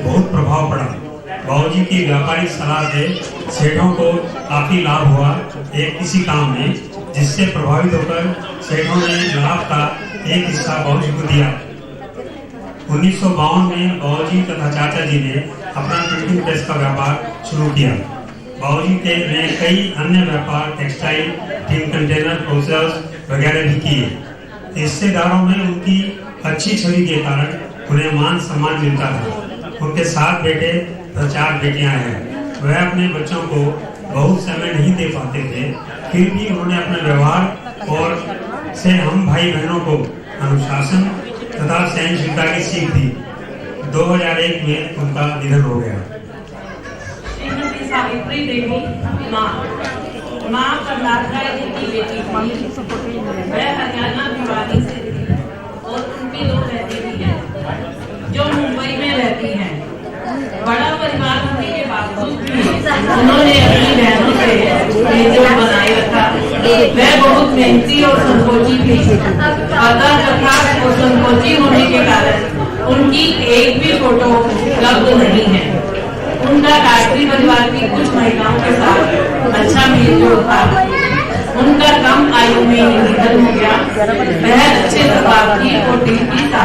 बहुत प्रभाव पड़ा। बाबूजी की व्यापारिक सलाह से सेठों को काफी लाभ हुआ एक किसी काम में, जिससे प्रभावित होकर सेठों ने लाभ का एक हिस्सा बाबूजी को दिया। 1952 में बाबूजी तथा चाचा जी ने अपना प्रिंटिंग प्रेस का व्यापार शुरू किया। बाबूजी के ने कई अन्य व्यापार, टेक्सटाइल, टिन कंटेनर, प्रोसेस वगैरह भी किए। रिश्तेदारों में उनकी अच्छी छवि के कारण उन्हें मान सम्मान मिलता था। उनके 7 बेटे तथा 4 बेटियां हैं। वह अपने बच्चों को बहुत समय नहीं दे पाते थे, फिर भी उन्होंने अपने व्यवहार और से हम भाई बहनों को अनुशासन तथा सहनशीलता की सीख दी। 2001 में उनका निधन हो गया। श्रीमती सावित्री देवी माँ प्रहलाद राय जी की बेटी थी। वह हरियाणा भिवानी से थी और उनकी 2 बेटी भी हैं जो मुंबई में रहती हैं। बड़ा परिवार होने के बावजूद भी उन्होंने अपनी बहनों से मेलजोल बनाए रखा। वह बहुत मेहनती और संकोची थी। अतः तथा और संकोची होने के कारण उनकी एक भी फोटो उपलब्ध नहीं है। उनका गायत्री परिवार की कुछ महिलाओं के साथ अच्छा मेलजोल था। उनका कम आयु में निधन हो गया। वह अच्छे स्वभाव की और दिल की था।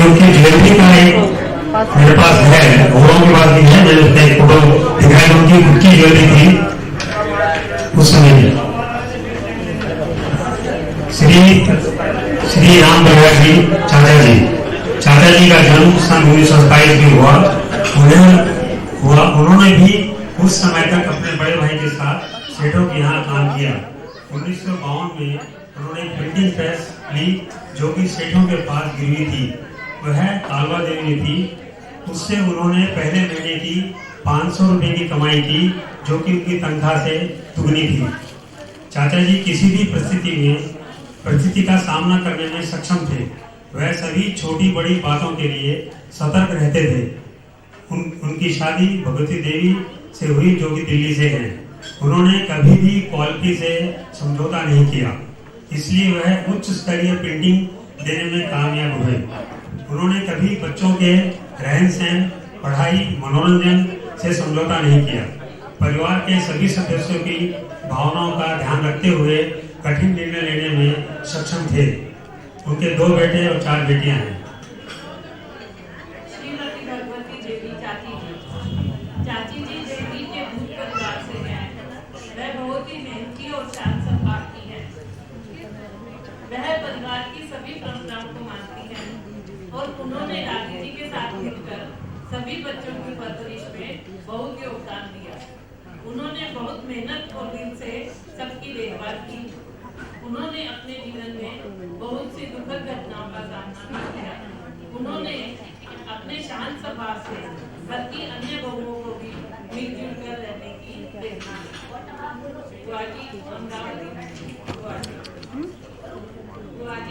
उनकी ज्वेलरी का एक मेरे पास है, घोड़ों के पास भी है। मैंने उसका एक फोटो दिखाई। उनकी खुद की ज्वेलरी थी उस समय में। श्री राम बघेल जी चाचा जी का जन्म सन 1927 में हुआ। उन्होंने भी उस समय तक अपने बड़े भाई के साथ सेठों के यहाँ काम किया। 1952 में उन्होंने प्रिंटिंग प्रेस ली जो कि सेठों के पास गिरवी थी। वह कालवा देवी थी। उससे उन्होंने पहले महीने की 500 रुपए की कमाई की, जो कि उनकी तनख्वाह से दुगनी थी। चाचा जी किसी भी परिस्थिति का सामना करने में सक्षम थे। वह सभी छोटी बड़ी बातों के लिए सतर्क रहते थे। उनकी शादी भगवती देवी से हुई जो कि दिल्ली से है। उन्होंने कभी भी क्वालिटी से समझौता नहीं किया, इसलिए वह उच्च स्तरीय प्रिंटिंग देने में कामयाब हुए। उन्होंने कभी बच्चों के रहन सहन, पढ़ाई, मनोरंजन से समझौता नहीं किया। परिवार के सभी सदस्यों की भावनाओं का ध्यान रखते हुए कठिन निर्णय लेने में सक्षम थे। उनके 2 बेटे और 4 बेटियां हैं। श्रीमती भगवती देवी चाची जी देवी के भूत परिवार से हैं। वह बहुत ही मेहनती और शांत स्वभाव की है। वह परिवार की सभी परंपराओं को मानती है और उन्होंने दादी जी के साथ मिलकर सभी बच्चों की परवरिश में बहुत योगदान दिया। उन्होंने बहुत मेहनत और दिल से सबकी देखभाल की। उन्होंने अपने जीवन में बहुत सी दुखद घटनाओं का सामना किया। उन्होंने अपने शांत स्वभाव से घर की अन्य बहुओं को भी मिलजुल कर रहने की प्रेरणा दी। गुआजी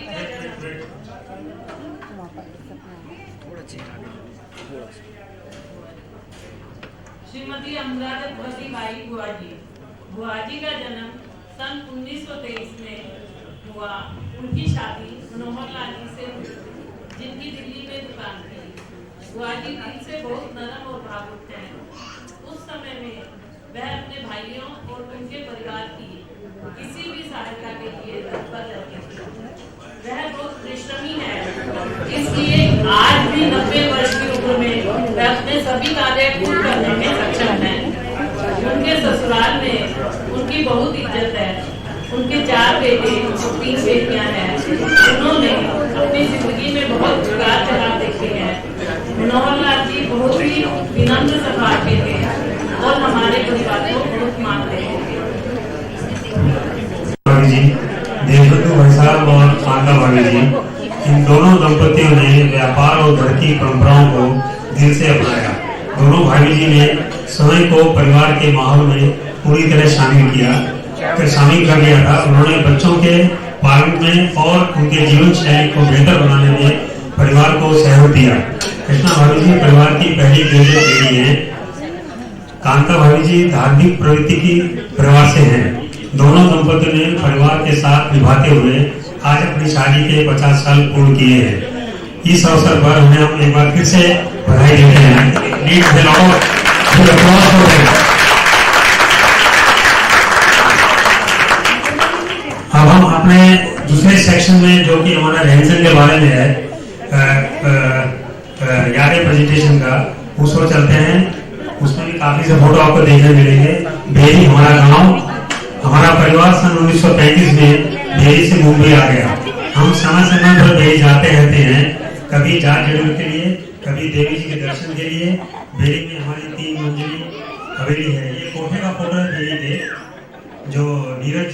का श्रीमती अमृतवती बाई गुआजी का जन्म सन 1923 में हुआ। उनकी शादी मनोहर लाल जी से हुई, जिनकी दिल्ली में दुकान थी। गुआजी दिल से बहुत नरम और भावुक हैं। उस समय में वह अपने भाइयों और उनके परिवार की किसी भी सहायता के लिए तत्पर रहते थे। वह बहुत परिश्रमी है, इसलिए आज भी 90 वर्ष की उम्र में वह अपने सभी कार्य पूर्ण करने में सक्षम है। उनके ससुराल में उनकी बहुत इज्जत है। उनके 4 बेटे और 3 बेटियां हैं। उन्होंने अपनी जिंदगी में बहुत उतार चढ़ाव देखे हैं। मनोहर लाल जी बहुत ही विनम्र स्वभाव के थे और हमारे परिवार को बहुत मानते हैं। देशबंधु भाई साहब और कांता भाभी जी, इन दोनों दंपतियों ने व्यापार और घर की परंपराओं को दिल से अपनाया। दोनों भाभी जी ने समय को परिवार के माहौल में पूरी तरह शामिल कर लिया था। उन्होंने बच्चों के पालन में और उनके जीवन शैली को बेहतर बनाने में परिवार को सहयोग दिया। कृष्णा भाभी जी परिवार की पहली बेटी हैं। कांता भाभी जी धार्मिक प्रवृत्ति की परिवार से हैं। दोनों दंपतियों ने परिवार के साथ निभाते हुए आज अपनी शादी के 50 साल पूर्ण किए हैं। इस अवसर पर उन्हें हम एक बार फिर से बधाई देते हैं। need a lot of applause for them. अब हम अपने दूसरे सेक्शन में जो कि हमारा रहन-सहन के बारे में है यादें प्रेजेंटेशन का, उस पर चलते हैं। उसमें भी काफी से फोटो आपको देखने मिलेंगे। बेरी हमारा गांव, हमारा परिवार सन 1935 में बेरी से मुंबई आ गया। हम समय समय पर बेरी जाते रहते हैं, कभी जाट जरूर के लिए, कभी देवी जी के दर्शन के लिए। बेरी में हमारी 3 मंजिली हवेली है। ये कोठे का फोटो है बेरी के, जो नीरज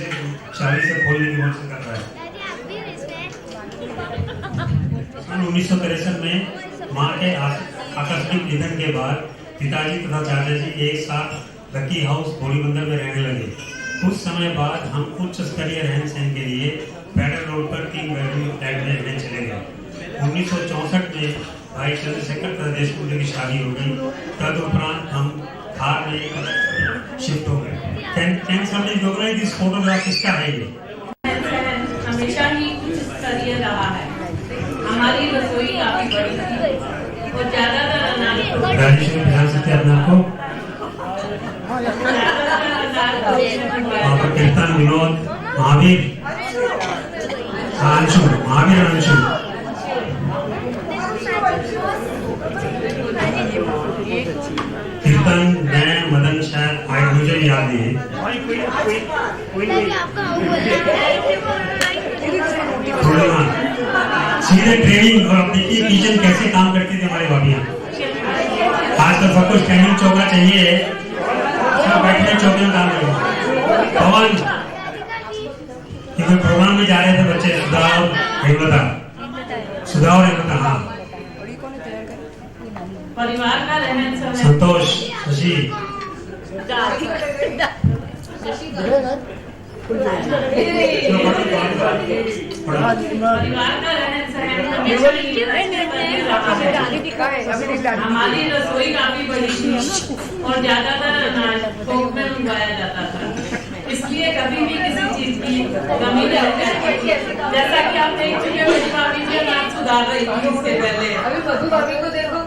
चाबी से खोलने की कोशिश कर रहा है। 1963 में मां के आकस्मिक निधन के बाद पिताजी तथा चाचा जी एक साथ लकी हाउस भोलीबंदर में रहने लगे। कुछ समय बाद हम उच्च स्तरीय रहन सहन के लिए पैडल रोड पर 3 बेडरूम फ्लैट में रहने चले गए। 1964 में भाई चंद्रशेखर तथा देशमुख की शादी हो गई। तदुपरांत हम थार में शिफ्ट हो गए। Can somebody recognise this photograph? किसका है ये? हमेशा ही उच्च स्तरीय रहा है। हमारी रसोई काफी बड़ी थी और ज्यादातर अनाज ग्रेजुएशन में ध्यान सकते हैं अपने आप को। कीर्तन, विनोद, महावीर, अंशु, महावीर अंशु। कीर्तन, मैं, मदन, शायद मुझे याद नहीं है। सीधे ट्रेनिंग। और अब देखिए किचन कैसे काम करती थी हमारी भाभियाँ। आजकल सबको स्टैंडिंग चौका चाहिए, सब बैठने चौके में काम करेंगे। पवन, क्योंकि प्रोग्राम में जा रहे थे बच्चे, सुधा और हेमलता। हाँ। परिवार का रहन सहन, संतोष, शशि, परिवार का रहन सहन हमारी रसोई काफी बड़ी थी और ज्यादातर अनाज थोक में मंगवाया जाता था, इसलिए कभी भी किसी चीज की कमी नहीं रहती। जैसा कि आप देख चुके हैं, मेरी भाभी जी अनाज सुधार रही थी इससे पहले। अभी मधु भाभी को देखो,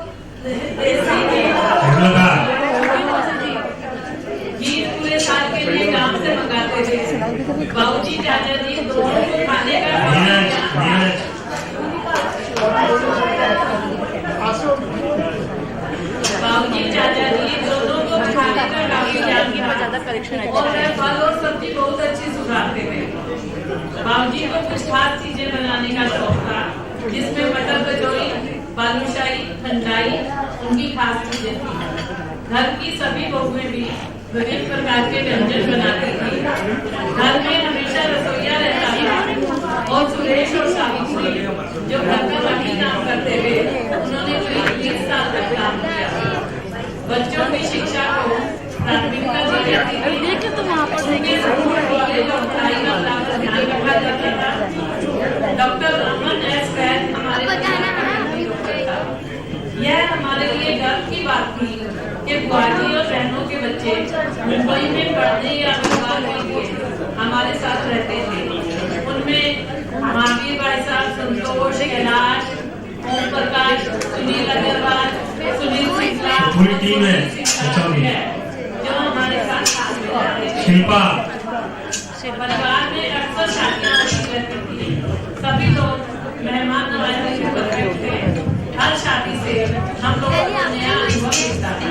गीत पूरे साल के लिए गांव से मंगाते थे। बाबूजी चाचा जी दोनों को खाने का और फल और सब्जी बहुत अच्छी सुखाते थे। बाबूजी को कुछ खास चीजें बनाने का शौक था, जिसमें मटर कचौड़ी, बालूशाही, ठंडाई उनकी खास चीजें थी। घर की सभी बहुएं भी विभिन्न प्रकार के व्यंजन बनाती थी। घर में हमेशा रसोईया रहता था और सुरेश और सावित्री जो घर का बाकी काम करते थे, उन्होंने करीब 20 साल तक काम किया। बच्चों की शिक्षा को प्राथमिकता दी जाती थी। तो वहाँ पर पढ़ाई का ध्यान रखा जाता था। डॉक्टर अमन एस वैद हमारे यह हमारे लिए गर्व की बात थी कि बुआजी और बहनों के बच्चे मुंबई में पढ़ने या रोजगार के लिए हमारे साथ रहते थे। उनमें महावीर भाई साहब, संतोष, कैलाश, ओम प्रकाश, सुनील अग्रवाल, सुनील सिंगला, पूरी टीम है जो हमारे साथ शिल्पा। परिवार में अक्सर शादियां होती रहती थी। सभी लोग मेहमान नवाजी करते थे। हर शादी से हम लोगों को नया अनुभव मिलता था।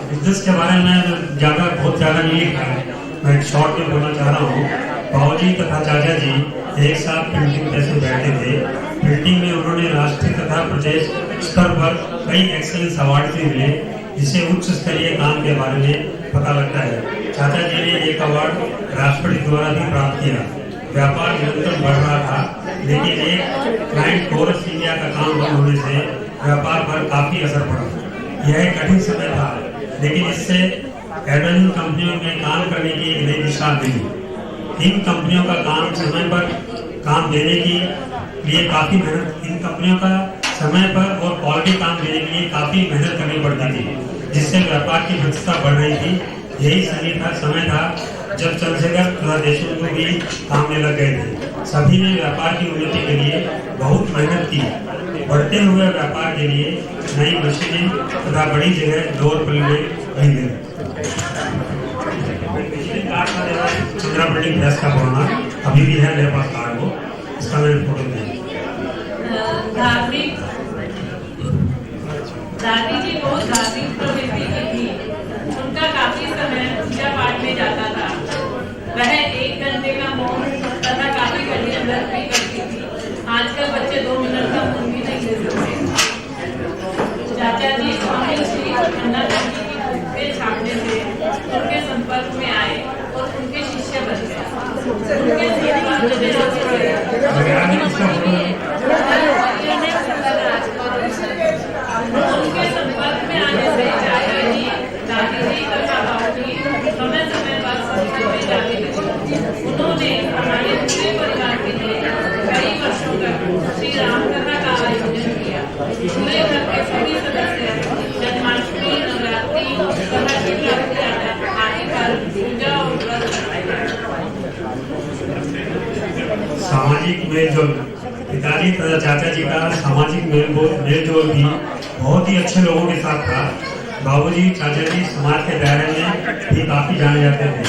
बिजनेस के बारे में बहुत ज्यादा नहीं लिखा है, मैं शॉर्ट में बोलना चाह रहा हूँ। बाबूजी तथा चाचा जी एक साथ प्रिंटिंग प्रेस में बैठे थे। प्रिंटिंग में उन्होंने राष्ट्रीय तथा प्रदेश स्तर पर कई एक्सेलेंस अवार्ड भी मिले, जिससे उच्च स्तरीय काम के बारे में पता लगता है। चाचा जी ने एक अवार्ड राष्ट्रपति द्वारा भी प्राप्त किया। व्यापार निरंतर बढ़ रहा था, लेकिन एक क्लाइंट कोरस इंडिया का काम बंद होने से व्यापार पर काफी असर पड़ा। यह एक कठिन समय था, लेकिन इससे एडवर्टाइजिंग कंपनियों में काम करने की एक नई दिशा मिली। इन कंपनियों का काम समय पर काम देने के लिए काफी मेहनत इन कंपनियों का समय पर और क्वालिटी काम देने के लिए काफी मेहनत करनी पड़ती थी, जिससे व्यापार की दक्षता बढ़ रही थी। यही समय था जब चंद्रशेखर तथा देशमुख भी काम में लग गए थे। सभी ने व्यापार की उन्नति के लिए बहुत मेहनत की। बढ़ते हुए व्यापार के लिए नई मशीनें तथा बड़ी जगह लोअर प्लेन खरीदे। चंद्रा प्रिंटिंग प्रेस का पुराना अभी भी है मेरे पास कार्ड, वो इसका मैंने फोटो दिया। धार्मिक दादी जी बहुत धार्मिक प्रवृत्ति की थी। उनका काफी समय पूजा पाठ में जाता था। वह 1 घंटे का मौन तथा काफी कठिन व्रत भी करती थी। आजकल बच्चे 2 मिनट का मौन भी नहीं ले सकते। चाचा जी स्वामी श्री अन्नानंद जी की बुक के छापने से उनके संपर्क में आए और उनके शिष्य बन गए। उनके संपर्क में आने से चाचा जी, दादी जी तथा बाबूजी समय समय पर सत्संग में जाते थे। उन्होंने हमारे पूरे परिवार के लिए कई वर्षों तक श्री राम कथा का आयोजन किया। पूरे घर के सभी सदस्य जन्माष्टमी, नवरात्रि तथा शिवरात्रि आदि पर पूजा और व्रत करते हैं। सामाजिक मेलजोल, पिताजी तथा चाचा जी का सामाजिक मेलजोल भी बहुत ही अच्छे लोगों के साथ था। बाबूजी, चाचा जी समाज के दायरे में भी काफी जाने जाते थे।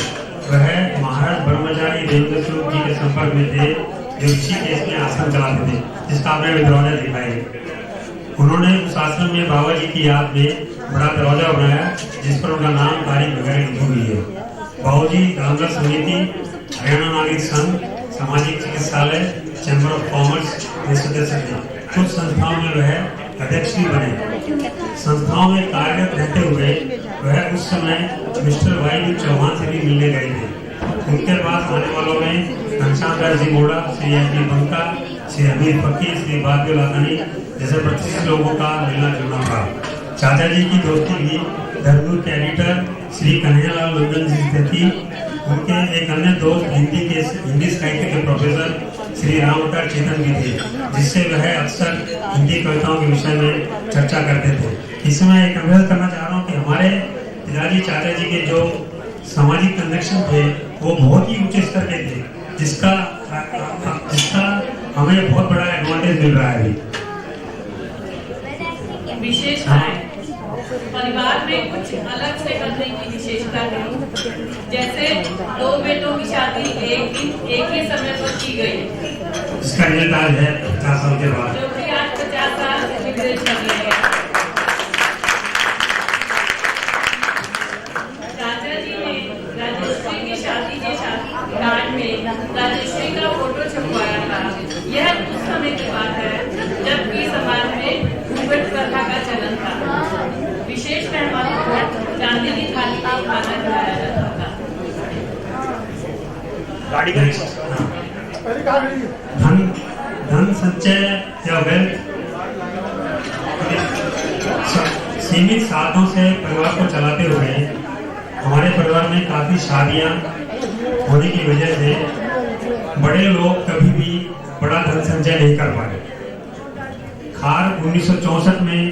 वह महाराज ब्रह्मचारी देवेंद्र स्वरूप जी के संपर्क में थे, जो ऋषिकेश में आश्रम चलाते थे, जिसका आपने दरवाजा देखा है। उन्होंने उस आश्रम में बाबा जी की याद में बड़ा दरवाजा बनाया, जिस पर उनका नाम, तारीख वगैरह लिखी हुई है। बाबूजी रामदास समिति, हरियाणा नागरिक संघ, सामाजिक चिकित्सालय, चैम्बर ऑफ कॉमर्स के सदस्य थे। कुछ संस्थाओं में वह अध्यक्ष भी बने। संस्थाओं में कार्यरत रहते हुए वह उस समय मिस्टर वाई चौहान से भी मिलने गए थे। उनके पास आने वालों में घनश्याम दास जी मोड़ा, श्री एस डी बंका, श्री अमीर फकीर, श्री बादल लाखनी जैसे प्रतिष्ठित लोगों का मिलना जुलना था। चाचा जी की दोस्ती भी धर्मपुर के एडिटर श्री कन्हैयालाल नंदन जी से थी। उनके एक अन्य दोस्त हिंदी साहित्य के प्रोफेसर श्री रामवतार चेतन भी थे, जिससे वह अक्सर हिंदी कविताओं के विषय में चर्चा करते थे। इसमें एक अनुरोध करना चाह रहा हूँ कि हमारे पिताजी चाचा जी के जो सामाजिक कनेक्शन थे वो बहुत ही ऊंचे स्तर के थे, जिसका हमें बहुत बड़ा एडवांटेज मिल रहा है। विशेषताएं परिवार में कुछ अलग से करने की विशेषता है। जैसे 2 बेटों की शादी एक ही समय पर की गई। इसका रिजल्ट आज है 50 साल के बाद, जो कि आज 50 साल सेलिब्रेट कर रहे हैं। चाचा जी ने राजेश्वरी की शादी के कार्ड में राजेश्वरी का फोटो छपवाया था। यह उस समय की बात है जबकि समाज में घूंघट प्रथा का चलन था। विशेष मेहमानों को चांदी की थाली में खाना खिलाया जाता था। धन संचय या वेल्थ सीमित साधनों से परिवार को चलाते हुए हमारे परिवार में काफी शादियां होने की वजह से बड़े लोग कभी भी बड़ा धन संचय नहीं कर पाए। खार 1964 में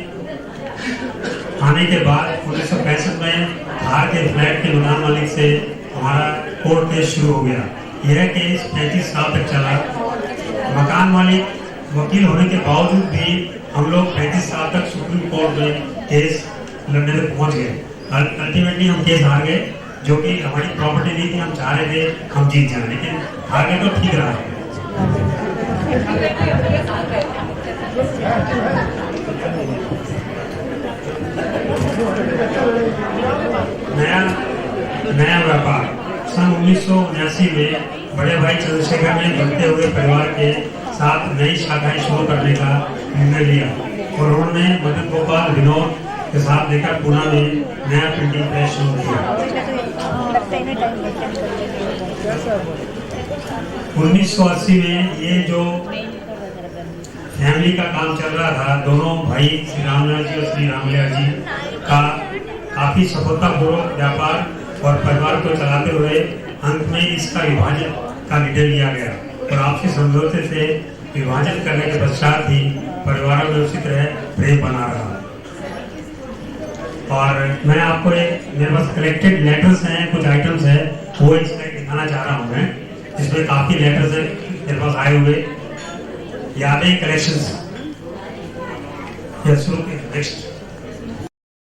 आने के बाद 1965 में खार के फ्लैट के मकान मालिक से हमारा कोर्ट केस शुरू हो गया। यह केस 35 साल तक चला। मकान मालिक वकील होने के बावजूद भी हम लोग 35 साल तक सुप्रीम कोर्ट में केस लड़ने तक पहुंच गए। अल्टीमेटली हम केस हार गए, जो कि हमारी प्रॉपर्टी नहीं थी। हम चाह रहे थे हम जीत जाए, लेकिन हार गए तो ठीक रहा। नया व्यापार सन 1979 में बड़े भाई चंद्रशेखर ने बढ़ते हुए परिवार के साथ नई शाखाएं शुरू करने का निर्णय लिया और उन्होंने मदन गोपाल विनोद के साथ लेकर पुणे में नया प्रिंटिंग प्रेस शुरू किया। 1980 में ये जो फैमिली का काम चल रहा था, दोनों भाई श्री रामलाल जी और श्री रामलाल जी का काफी सफलतापूर्वक व्यापार और परिवार को चलाते हुए अंत में इसका विभाजन का निर्णय लिया गया और आपसी समझौते से विभाजन करने के पश्चात ही परिवारों में उसी तरह प्रेम बना रहा। और मैं आपको एक मेरे पास कलेक्टेड लेटर्स हैं, कुछ आइटम्स हैं, वो इसमें दिखाना चाह रहा हूँ मैं। इसमें काफी लेटर्स हैं मेरे पास आए हुए, यादें कलेक्शंस। शुरू के नेक्स्ट